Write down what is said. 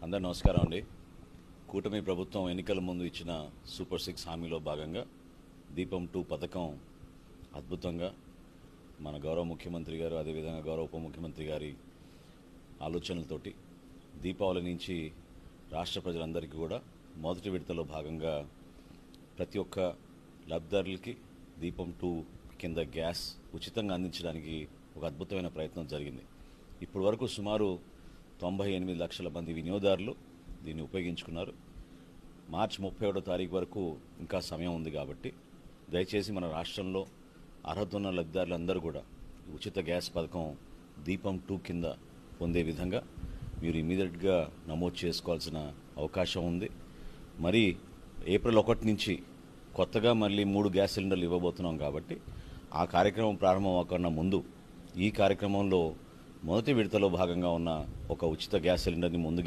అందరూ నమస్కారం అండి. కూటమి ప్రభుత్వం ఎన్నికల ముందు ఇచ్చిన సూపర్ 6 హామీలో భాగంగా దీపం 2 పథకం అద్భుతంగా మన గౌరవ ముఖ్యమంత్రి గారు, అదేవిధంగా గౌరవ ఉప ముఖ్యమంత్రి గారి ఆలోచనలతోటి దీపావళి నుంచి రాష్ట్ర ప్రజలందరికీ కూడా మొదటి విడతలో భాగంగా ప్రతి ఒక్క లబ్ధిదారులకి దీపం 2 కింద గ్యాస్ ఉచితంగా అందించడానికి ఒక అద్భుతమైన ప్రయత్నం జరిగింది. ఇప్పటి వరకు సుమారు 98 లక్షల మంది వినియోగదారులు దీన్ని ఉపయోగించుకున్నారు. మార్చి 31వ తారీఖు వరకు ఇంకా సమయం ఉంది కాబట్టి దయచేసి మన రాష్ట్రంలో అర్హత ఉన్న లబ్ధిదారులందరూ కూడా ఉచిత గ్యాస్ పథకం దీపం 2 కింద పొందే విధంగా మీరు ఇమీడియట్గా నమోదు చేసుకోవాల్సిన అవకాశం ఉంది. మరి ఏప్రిల్ 1 నుంచి కొత్తగా మళ్ళీ 3 గ్యాస్ సిలిండర్లు ఇవ్వబోతున్నాం కాబట్టి ఆ కార్యక్రమం ప్రారంభం అవ్వకుండా ముందు ఈ కార్యక్రమంలో మొదటి విడతలో భాగంగా ఉన్న ఒక ఉచిత గ్యాస్ సిలిండర్ని ముందు